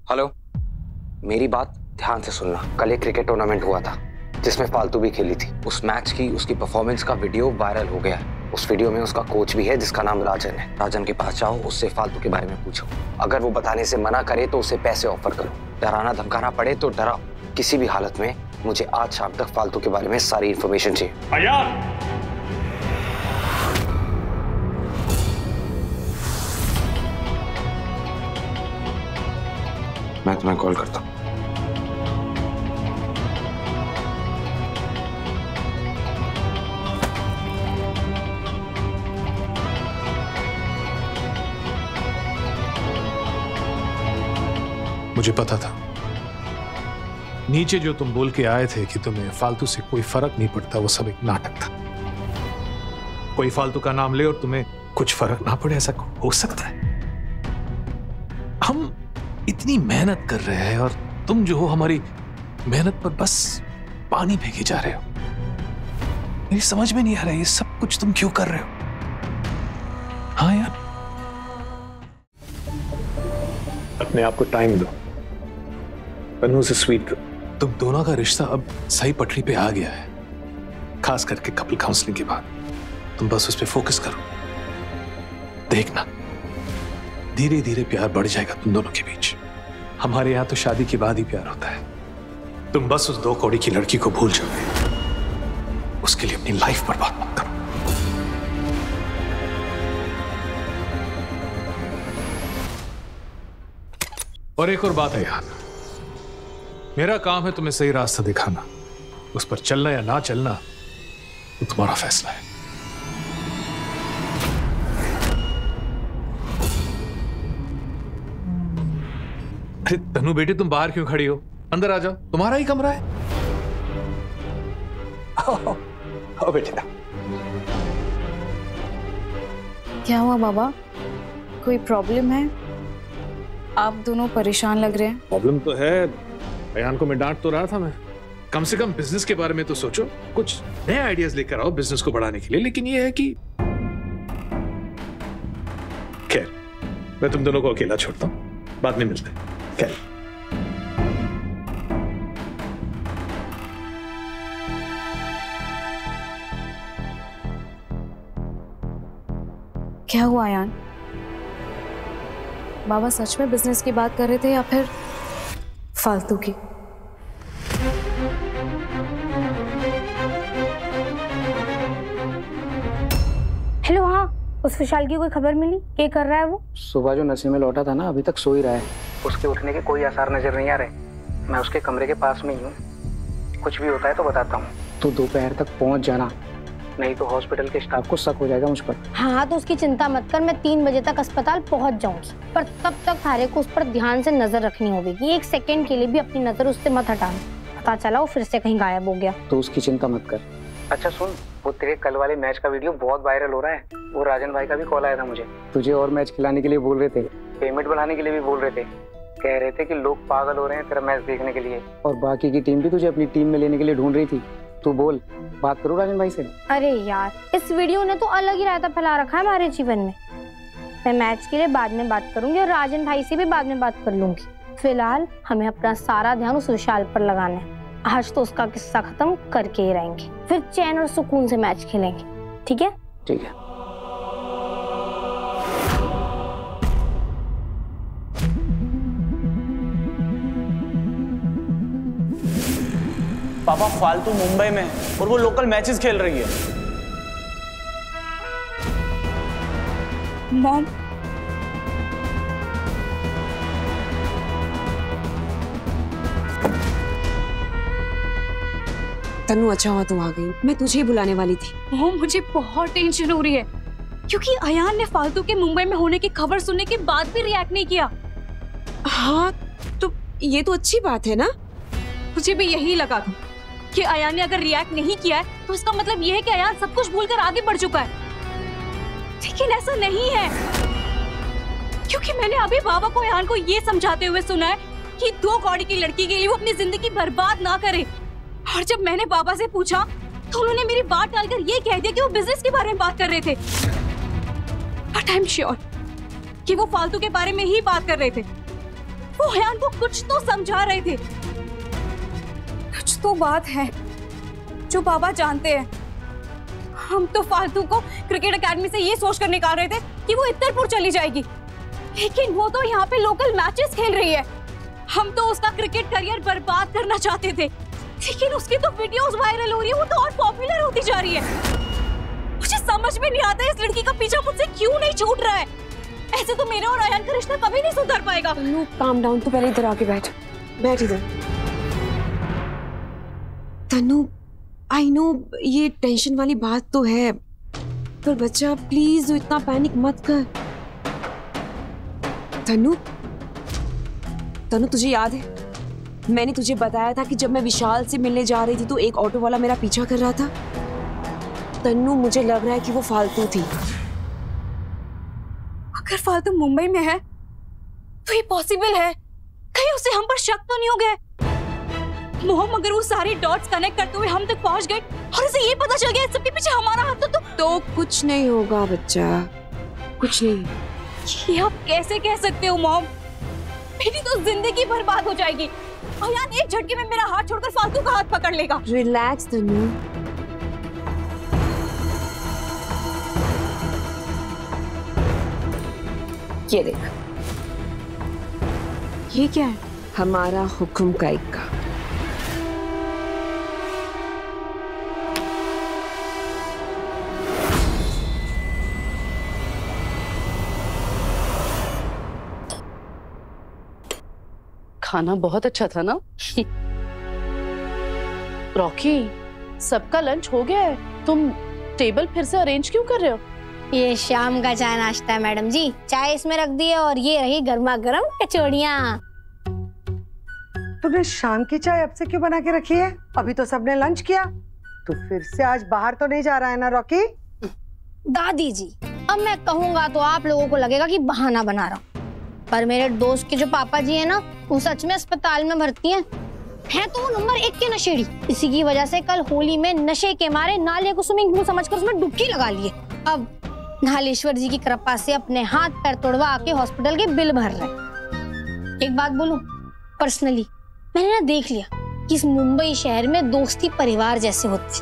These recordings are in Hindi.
हेलो, मेरी बात ध्यान से सुनना। कल एक क्रिकेट टूर्नामेंट हुआ था जिसमें फालतू भी खेली थी। उस मैच की उसकी परफॉर्मेंस का वीडियो वायरल हो गया है। उस वीडियो में उसका कोच भी है जिसका नाम राजन है। राजन के पास जाओ, उससे फालतू के बारे में पूछो। अगर वो बताने से मना करे तो उसे पैसे ऑफर करो। डराना धमकाना पड़े तो डराओ। किसी भी हालत में मुझे आज शाम तक फालतू के बारे में सारी इंफॉर्मेशन चाहिए। मैं तुम्हें कॉल करता हूँ। मुझे पता था नीचे जो तुम बोल के आए थे कि तुम्हें फालतू से कोई फर्क नहीं पड़ता, वो सब एक नाटक था। कोई फालतू का नाम ले और तुम्हें कुछ फर्क ना पड़े, ऐसा हो सकता है? हम इतनी मेहनत कर रहे हैं और तुम जो हो हमारी मेहनत पर बस पानी फेंके जा रहे हो। मेरी समझ में नहीं आ रहा है ये सब कुछ तुम क्यों कर रहे हो? हाँ यार, अपने आप को टाइम दो, तन्नू से स्वीट करो। तुम दोनों का रिश्ता अब सही पटरी पे आ गया है, खास करके कपल काउंसलिंग के बाद। तुम बस उस पे फोकस करो। देखना धीरे धीरे प्यार बढ़ जाएगा तुम दोनों के बीच। हमारे यहाँ तो शादी के बाद ही प्यार होता है। तुम बस उस 2 कौड़ी की लड़की को भूल जाओगे, उसके लिए अपनी लाइफ बर्बाद मत करो। और एक और बात है यार, मेरा काम है तुम्हें सही रास्ता दिखाना। उस पर चलना या ना चलना तो तुम्हारा फैसला है। अरे तन्नू बेटी, तुम बाहर क्यों खड़ी हो? अंदर आ जाओ, तुम्हारा ही कमरा है। आओ बेटा। क्या हुआ बाबा, कोई प्रॉब्लम है? आप दोनों परेशान लग रहे हैं। प्रॉब्लम तो है, अयान को मैं डांट तो रहा था। मैं कम से कम बिजनेस के बारे में तो सोचो, कुछ नए आइडियाज लेकर आओ बिजनेस को बढ़ाने के लिए। लेकिन ये है कि खैर, मैं तुम दोनों को अकेला छोड़ता हूं, बाद में मिलते हैं। खैर, क्या हुआ अयान? बाबा सच में बिजनेस की बात कर रहे थे या फिर फालतू की? हेलो, हाँ, उस विशाल की कोई खबर मिली? क्या कर रहा है वो? सुबह जो नशे में लौटा था ना, अभी तक सो ही रहा है। उसके उठने के कोई आसार नजर नहीं आ रहे। मैं उसके कमरे के पास में ही हूँ। कुछ भी होता है तो बताता हूँ। तो दोपहर तक पहुँच जाना, नहीं तो हॉस्पिटल के स्टाफ को शक हो जाएगा मुझ पर। हाँ, तो उसकी चिंता मत कर, मैं 3 बजे तक अस्पताल पहुँच जाऊंगी। पर तब तक थारे को उस पर ध्यान से नजर रखनी होगी। 1 सेकंड के लिए भी अपनी नजर उससे मत हटाना। पता चला वो फिर से कहीं गायब हो गया तो उसकी चिंता मत कर। अच्छा सुन, वो तेरे कल वाले मैच का वीडियो बहुत वायरल हो रहा है। वो राजन भाई का भी कॉल आया था मुझे। तुझे और मैच खिलाने के लिए बोल रहे थे, पेमेंट बढ़ाने के लिए भी बोल रहे थे। कह रहे थे कि लोग पागल हो रहे हैं तेरा मैच देखने के लिए, और बाकी की टीम भी तुझे अपनी टीम में लेने के लिए ढूंढ रही थी। तू बोल, बात करो राजन भाई से। अरे यार, इस वीडियो ने तो अलग ही रायता फैला रखा है हमारे जीवन में। मैं मैच के लिए बाद में बात करूंगी और राजन भाई से भी बाद में बात कर लूंगी। फिलहाल हमें अपना सारा ध्यान उस विशाल पर लगाना है। आज तो उसका किस्सा खत्म करके ही रहेंगे, फिर चैन और सुकून से मैच खेलेंगे। ठीक है? ठीक है। पापा फालतू मुंबई में और वो लोकल मैचेस खेल रही है। मॉम, तन्नू, अच्छा हुआ तू आ गई। मैं तुझे ही बुलाने वाली थी। मॉम मुझे बहुत टेंशन हो रही है क्योंकि अयान ने फालतू के मुंबई में होने की खबर सुनने के बाद भी रिएक्ट नहीं किया। हाँ, तो ये तो अच्छी बात है ना। मुझे भी यही लगा था कि अयान ने अगर रिएक्ट नहीं किया है तो इसका मतलब ये है कि अयान सब कुछ भूलकर आगे बढ़ चुका है। लेकिन ऐसा नहीं है, क्योंकि मैंने अभी बाबा को अयान को ये समझाते हुए सुना है कि 2 कौड़ी की लड़की के लिए वो अपनी जिंदगी बर्बाद ना करे। और जब मैंने बाबा से पूछा तो उन्होंने मेरी बात टालकर ये कह दिया कि वो बिजनेस के बारे में बात कर रहे थे। बट आई एम श्योर कि वो फालतू के बारे में ही बात कर रहे थे। वो अयान को कुछ तो समझा रहे थे। कुछ तो बात है जो बाबा जानते हैं। हम तो फालतू को क्रिकेट एकेडमी से ये सोच कर निकाल रहे थे कि वो इत्तरपुर चली जाएगी, लेकिन वो तो यहाँ पे लोकल मैचेस खेल रही है। हम तो उसका क्रिकेट करियर बर्बाद करना चाहते थे, लेकिन उसकी तो वीडियोस वायरल हो रही है, वो तो और पॉपुलर होती जा रही है। मुझे समझ में नहीं आता इस लड़की का पीछा मुझसे क्यों नहीं छूट रहा है। ऐसे तो मेरा और अयान का रिश्ता कभी नहीं सुधर पाएगा। तन्नू काम डाउन, तो पहले इधर आके बैठ इधर। तन्नू आई नो ये टेंशन वाली बात तो है, पर बच्चा प्लीज इतना पैनिक मत कर। तन्नू तुझे याद है मैंने तुझे बताया था कि जब मैं विशाल से मिलने जा रही थी तो एक ऑटो वाला मेरा पीछा कर रहा था। तन्नू मुझे लग रहा है कि वो फालतू थी। अगर फालतू मुंबई में है तो ये पॉसिबल है, कहीं उसे हम पर शक तो नहीं हो गया? मोहम अगर वो सारे डॉट्स कनेक्ट करते हुए हम तक पहुंच गए और उसे ये पता चल गया सबके पीछे हमारा हाथ तो कुछ नहीं होगा बच्चा, कुछ नहीं। ये आप कैसे कह सकते हो मोहम? मेरी तो जिंदगी बर्बाद हो जाएगी। अयान एक झटके में मेरा हाथ छोड़कर फालतू का हाथ पकड़ लेगा। रिलैक्स तन्नू, ये देख, ये क्या है? हमारा हुक्म का इक्का। खाना बहुत अच्छा था ना? रॉकी, सबका लंच हो गया है, तुम टेबल फिर से अरेंज क्यों कर रहे हो? ये शाम का चाय नाश्ता है मैडम जी, चाय इसमें रख दी है और ये रही गर्मा गर्म कचौड़ियाँ। तुमने शाम की चाय अब से क्यों बना के रखी है? अभी तो सबने लंच किया। तू फिर से आज बाहर तो नहीं जा रहा है ना रॉकी? दादी जी, अब मैं कहूँगा तो आप लोगों को लगेगा कि बहाना बना रहा हूँ, पर मेरे दोस्त के जो पापा जी हैं ना, वो सच में अस्पताल में भर्ती हैं। तो वो नंबर 1 के नशेड़ी। इसी की वजह से कल होली में नशे के मारे नाले को स्विमिंग पूल समझकर उसमें डुबकी लगा लिए। अब नालेश्वर जी की कृपा से अपने हाथ पैर तोड़वा के हॉस्पिटल के बिल भर रहे। एक बात बोलूं, पर्सनली मैंने ना देख लिया कि इस मुंबई शहर में दोस्ती परिवार जैसे होती।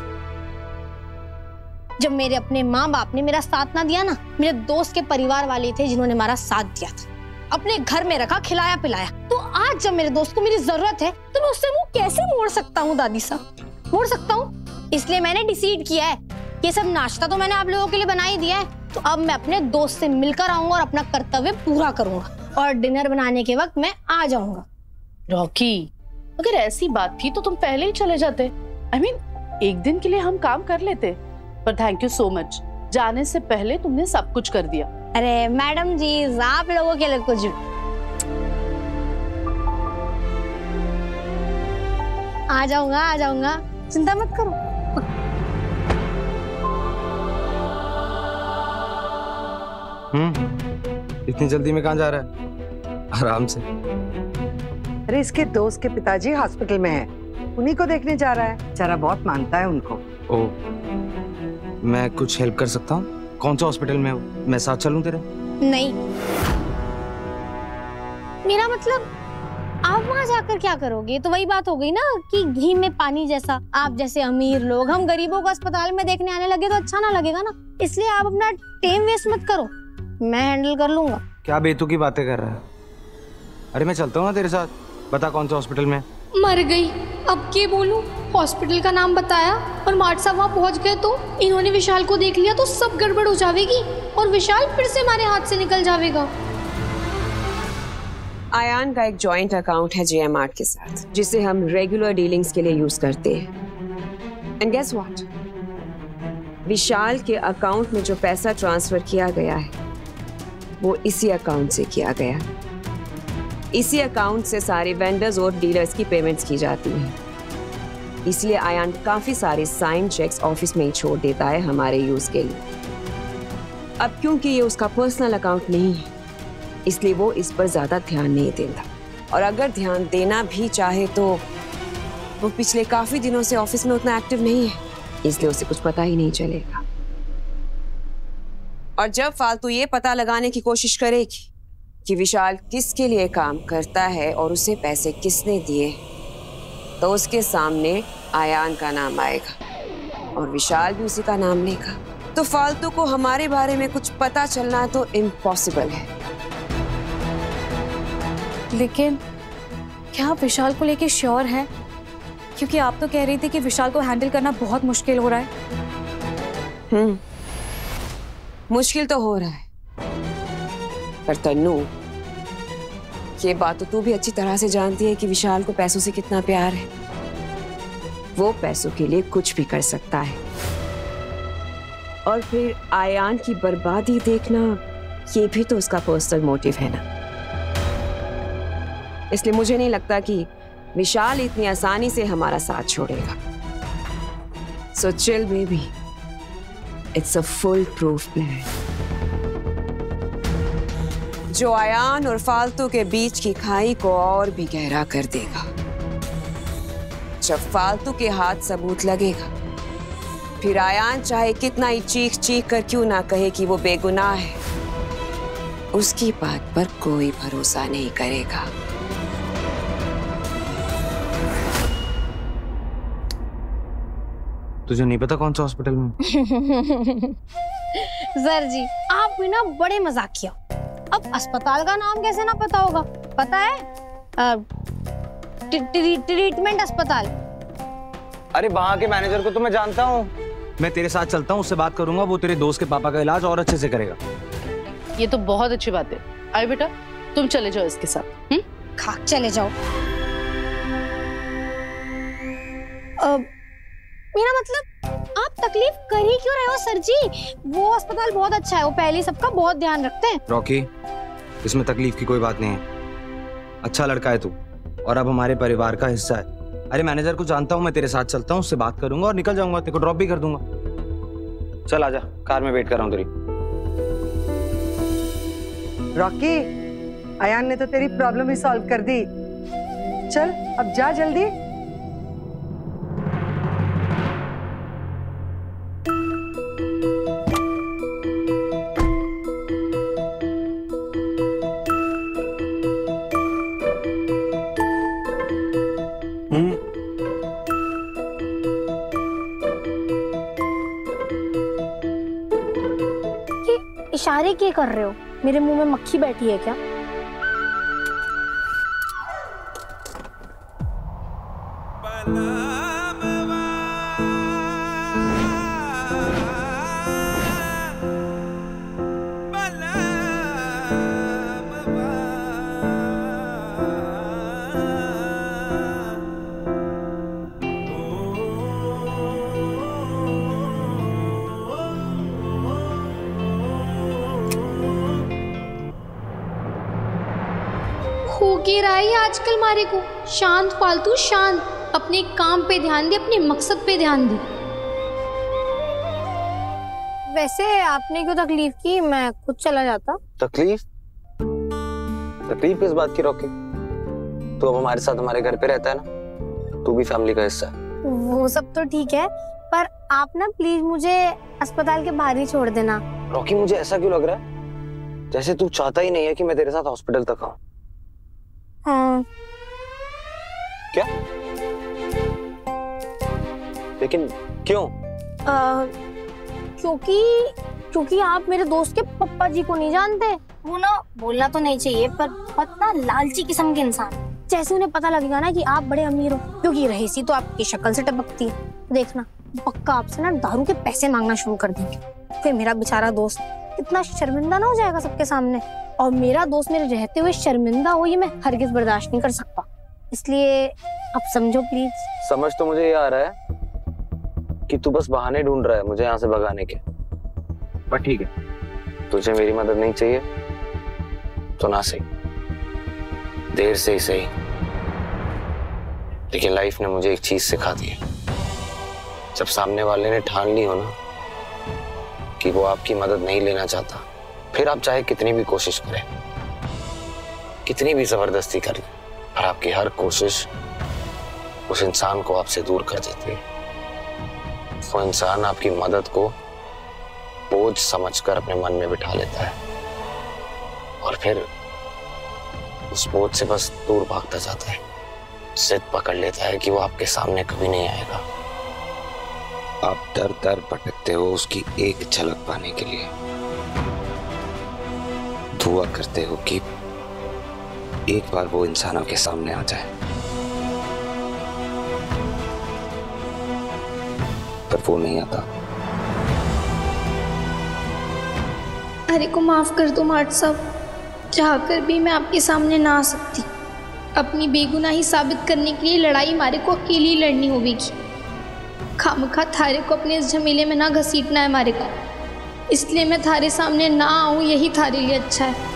जब मेरे अपने माँ बाप ने मेरा साथ ना दिया ना, मेरे दोस्त के परिवार वाले थे जिन्होंने हमारा साथ दिया था, अपने घर में रखा, खिलाया पिलाया। तो आज जब मेरे दोस्त को मेरी जरूरत है तो मैं उससे मुंह कैसे मोड़ सकता हूँ दादी साहब? मोड़ सकता हूँ? इसलिए मैंने डिसाइड किया है, ये सब नाश्ता तो मैंने आप लोगों के लिए बना ही दिया है, तो अब मैं अपने दोस्त से मिलकर आऊंगा और अपना कर्तव्य पूरा करूंगा और डिनर बनाने के वक्त मैं आ जाऊंगा। रॉकी, अगर ऐसी बात थी तो तुम पहले ही चले जाते। I mean, एक दिन के लिए हम काम कर लेते, पर थैंक यू सो मच, जाने से पहले तुमने सब कुछ कर दिया। अरे मैडम जी, आप लोगों के लिए कुछ आ जाऊंगा, चिंता मत करो। इतनी जल्दी में कहाँ जा रहा है? आराम से। अरे इसके दोस्त के पिताजी हॉस्पिटल में हैं, उन्हीं को देखने जा रहा है। जरा बहुत मानता है उनको। ओ, मैं कुछ हेल्प कर सकता हूँ? कौन सा हॉस्पिटल में हो? मैं साथ चलूं तेरे? नहीं, मेरा मतलब आप वहाँ जाकर क्या करोगे? तो वही बात हो गई ना कि घी में पानी जैसा। आप जैसे अमीर लोग हम गरीबों को अस्पताल में देखने आने लगे तो अच्छा ना लगेगा ना, इसलिए आप अपना टाइम वेस्ट मत करो, मैं हैंडल कर लूंगा। क्या बेतुकी बातें कर रहा है? अरे मैं चलता हूँ ना तेरे साथ, बता कौन सा हॉस्पिटल में? मर गई, अब क्या बोलूं? हॉस्पिटल का नाम बताया और मार्ट साहब वहाँ पहुँच गए तो इन्होंने विशाल को देख लिया तो सब गड़बड़ हो जाएगी और विशाल फिर से हमारे हाथ से निकल जाएगा। आयान का एक जॉइंट अकाउंट है जेएम मार्ट के साथ, जिसे हम रेगुलर डीलिंग्स के लिए यूज करते हैं। एंड गेस व्हाट, विशाल के अकाउंट में जो पैसा ट्रांसफर किया गया है वो इसी अकाउंट से किया गया। इसी अकाउंट से सारे वेंडर्स और डीलर्स की पेमेंट्स की जाती हैं। इसलिए आयान काफी सारे साइन चेक्स ऑफिस में ही छोड़ देता है हमारे यूज के लिए। अब क्योंकि ये उसका पर्सनल अकाउंट नहीं है, इसलिए वो इस पर ज्यादा ध्यान नहीं देता, और अगर ध्यान देना भी चाहे तो वो पिछले काफी दिनों से ऑफिस में उतना एक्टिव नहीं है, इसलिए उसे कुछ पता ही नहीं चलेगा। और जब फालतू ये पता लगाने की कोशिश करेगी कि विशाल किसके लिए काम करता है और उसे पैसे किसने दिए, तो उसके सामने आयान का नाम आएगा और विशाल भी उसी का नाम लेगा। तो फालतू को हमारे बारे में कुछ पता चलना तो इम्पॉसिबल है। लेकिन क्या आप विशाल को लेके श्योर है? क्योंकि आप तो कह रही थी कि विशाल को हैंडल करना बहुत मुश्किल हो रहा है। मुश्किल तो हो रहा है, पर तन्नू, ये बात तो तू भी अच्छी तरह से जानती है कि विशाल को पैसों से कितना प्यार है। वो पैसों के लिए कुछ भी कर सकता है, और फिर आयान की बर्बादी देखना, ये भी तो उसका पर्सनल मोटिव है ना। इसलिए मुझे नहीं लगता कि विशाल इतनी आसानी से हमारा साथ छोड़ेगा। So chill baby, it's a full proof plan जो आयान और फालतू के बीच की खाई को और भी गहरा कर देगा। जब फालतू के हाथ सबूत लगेगा, फिर आयान चाहे कितना ही चीख चीख कर क्यों ना कहे कि वो बेगुनाह है, उसकी बात पर कोई भरोसा नहीं करेगा। तुझे नहीं पता कौन सा हॉस्पिटल में? सर जी, आप भी ना बड़े मजाकिया। अब अस्पताल का नाम कैसे ना पता होगा? पता है, ट्रीटमेंट अस्पताल। अरे वहाँ के मैनेजर को तो मैं जानता हूँ। मैं तेरे साथ चलता हूँ, उससे बात करूंगा, वो तेरे दोस्त के पापा का इलाज और अच्छे से करेगा। ये तो बहुत अच्छी बात है। आए बेटा, तुम चले जाओ इसके साथ। खाक चले जाओ। मेरा मतलब आप तकलीफ कर ही क्यों रहे हो सर जी? वो अस्पताल बहुत अच्छा है, वो पहले सबका बहुत ध्यान रखते हैं। रॉकी, इसमें तकलीफ की कोई बात नहीं है। अच्छा लड़का है तू और अब हमारे परिवार का हिस्सा है। अरे मैनेजर को जानता हूँ, मैं तेरे साथ चलता हूँ, उससे बात करूंगा और निकल जाऊंगा, तेरे को ड्रॉप भी कर दूंगा। चल आजा, कार में वेट कर रहा हूँ तेरी। रॉकी, आयान ने तो तेरी प्रॉब्लम ही सॉल्व कर दी। चल अब जा जल्दी। इशारे क्या कर रहे हो? मेरे मुंह में मक्खी बैठी है क्या? हो के रहा है आजकल मारे को। शांत फालतू शांत, अपने काम पे ध्यान दे, अपने मकसद पे ध्यान दे। वैसे आपने क्यों तकलीफ की? मैं खुद चला जाता। तकलीफ? तकलीफ किस बात की रॉकी? तू अब हमारे साथ हमारे घर पे रहता है ना, तू भी फैमिली का हिस्सा है। वो सब तो ठीक है, पर आप ना प्लीज मुझे अस्पताल के बाहर ही छोड़ देना। रॉकी, मुझे ऐसा क्यों लग रहा है जैसे तू चाहता ही नहीं है कि मैं तेरे साथ हॉस्पिटल तक आऊं। हाँ। क्या? लेकिन क्यों? क्योंकि आप मेरे दोस्त के पप्पा जी को नहीं जानते। वो ना, बोलना तो नहीं चाहिए, पर बहुत ना लालची किस्म के इंसान। जैसे उन्हें पता लगेगा ना कि आप बड़े अमीर हो, क्योंकि रहीसी तो आपकी शक्ल से टपकती है, देखना पक्का आपसे ना दारू के पैसे मांगना शुरू कर देंगे। फिर मेरा बेचारा दोस्त कितना शर्मिंदा ना हो जाएगा सबके सामने। और मेरा दोस्त मेरे रहते हुए शर्मिंदा हो, ये मैं हरगिज बर्दाश्त नहीं कर सकता। इसलिए आप समझो प्लीज। समझ तो मुझे ये आ रहा है कि तू बस बहाने ढूंढ रहा है मुझे यहाँ से भगाने के, पर ठीक है, तुझे मेरी मदद नहीं चाहिए तो ना सही, देर से ही सही, लेकिन लाइफ ने मुझे एक चीज सिखा दी है। जब सामने वाले ने ठान ली हो ना कि वो आपकी मदद नहीं लेना चाहता, फिर आप चाहे कितनी भी कोशिश करें, कितनी भी जबरदस्ती कर लें, पर आपकी हर कोशिश उस इंसान को आपसे दूर कर देती है। वो इंसान आपकी मदद को बोझ समझकर अपने मन में बिठा लेता है और फिर उस बोझ से बस दूर भागता जाता है, जिद पकड़ लेता है कि वो आपके सामने कभी नहीं आएगा। आप दर दर भटकते हो उसकी एक झलक पाने के लिए। दुआ करते हो कि एक बार वो इंसान आपके सामने आ जाए, पर वो नहीं आता। अरे को माफ कर दो मार्ट साहब, चाहकर भी मैं आपके सामने ना आ सकती। अपनी बेगुनाही साबित करने के लिए लड़ाई मारे को अकेली ही लड़नी होगी। खामखा थारे को अपने इस झमेले में ना घसीटना है मारे को, इसलिए मैं थारे सामने ना आऊं, यही थारे लिए अच्छा है।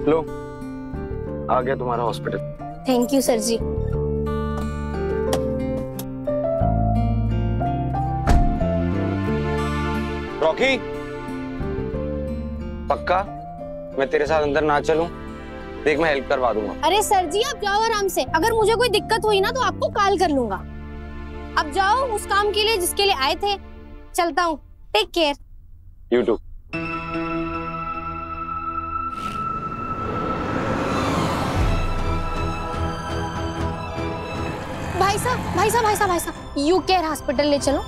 लो, आ गया तुम्हारा hospital. Thank you sir ji. Rocky, पक्का मैं तेरे साथ अंदर ना चलूं? देख मैं हेल्प करवा दूंगा। अरे सर जी आप जाओ आराम से, अगर मुझे कोई दिक्कत हुई ना तो आपको कॉल कर लूंगा। अब जाओ उस काम के लिए जिसके लिए आए थे। चलता हूँ, टेक केयर। You to. भाई साहब यू केयर हॉस्पिटल ले चलो।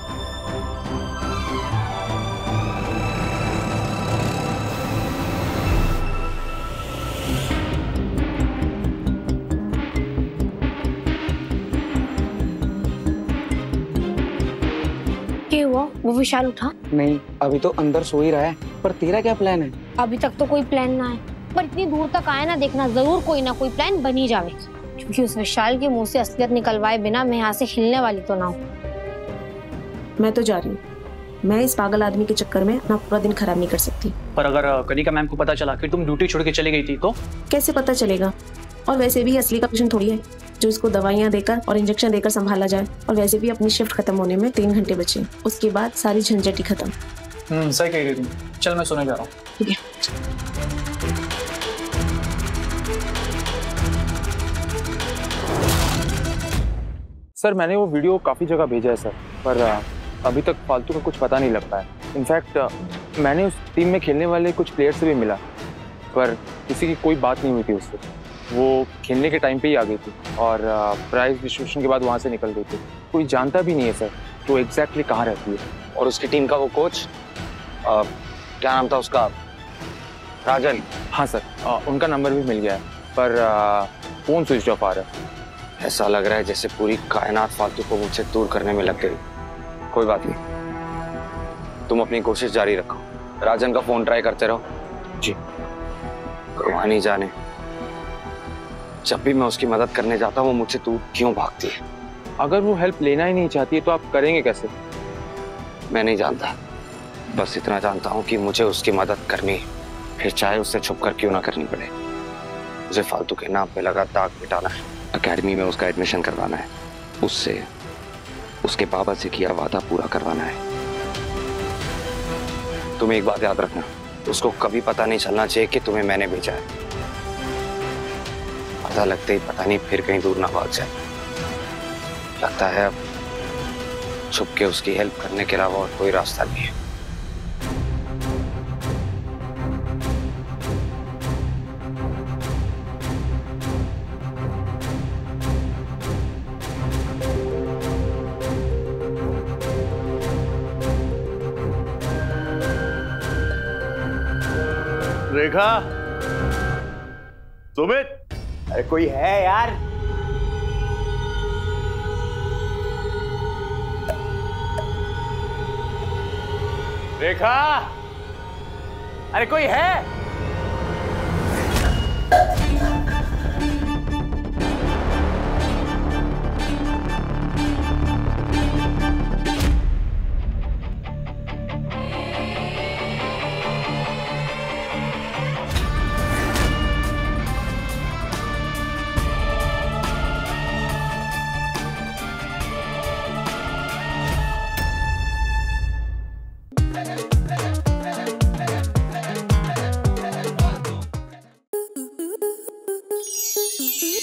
क्या हुआ? वो विशाल उठा? नहीं, अभी तो अंदर सो ही रहा है। पर तेरा क्या प्लान है? अभी तक तो कोई प्लान ना है, पर इतनी दूर तक आया ना, देखना जरूर कोई ना कोई प्लान बन ही जावे, क्योंकि उस विशाल के मुंह से असलियत निकलवाए बिना मैं यहाँ से हिलने वाली तो ना हूँ। मैं तो जा रही हूँ। मैं इस पागल आदमी के चक्कर में अपना पूरा दिन खराब नहीं कर सकती। पर अगर कनिका मैम को पता चला कि तुम ड्यूटी छोड़ के चली गई थी तो? कैसे पता चलेगा? और वैसे भी असली का पेशेंट थोड़ी है जो इसको दवाइयाँ देकर और इंजेक्शन देकर संभाला जाए। और वैसे भी अपनी शिफ्ट खत्म होने में 3 घंटे बचे, उसके बाद सारी झंझट ही खत्म। सही कह रही तुम। चल मैं सोने जा रहा हूँ। ठीक है। सर मैंने वो वीडियो काफ़ी जगह भेजा है सर, पर अभी तक फालतू का कुछ पता नहीं लग पाया। इनफैक्ट मैंने उस टीम में खेलने वाले कुछ प्लेयर से भी मिला, पर किसी की कोई बात नहीं हुई थी उससे। वो खेलने के टाइम पे ही आ गई थी और प्राइज डिस्ट्रीब्यूशन के बाद वहाँ से निकल गई थी। कोई जानता भी नहीं है सर तो एग्जैक्टली कहाँ रहती है। और उसकी टीम का वो कोच, क्या नाम था उसका? राजन। हाँ सर, उनका नंबर भी मिल गया है, पर फ़ोन स्विच ऑफ आ रहा है। ऐसा लग रहा है जैसे पूरी कायनात फालतू को मुझसे दूर करने में लग गई। कोई बात नहीं, तुम अपनी कोशिश जारी रखो, राजन का फोन ट्राई करते रहो। जी। भगवान ही जाने जब भी मैं उसकी मदद करने जाता हूँ वो मुझसे दूर क्यों भागती है। अगर वो हेल्प लेना ही नहीं चाहती है तो आप करेंगे कैसे? मैं नहीं जानता, बस इतना जानता हूँ कि मुझे उसकी मदद करनी है, फिर चाहे उससे छुप कर क्यों ना करनी पड़े। मुझे फालतू के नाम पे लगा दाग मिटाना है, एकेडमी में उसका एडमिशन करवाना है, उससे उसके बाबा से किया वादा पूरा करवाना है। तुम एक बात याद रखना, उसको कभी पता नहीं चलना चाहिए कि तुम्हें मैंने भेजा है। पता लगते ही पता नहीं फिर कहीं दूर ना भाग जाए। लगता है अब छुप के उसकी हेल्प करने के अलावा और कोई रास्ता नहीं है। रेखा, सुमित, अरे कोई है यार? रेखा, अरे कोई है?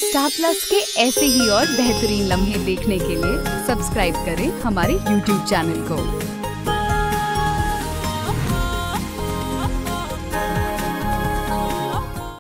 स्टार प्लस के ऐसे ही और बेहतरीन लम्हे देखने के लिए सब्सक्राइब करें हमारे YouTube चैनल को।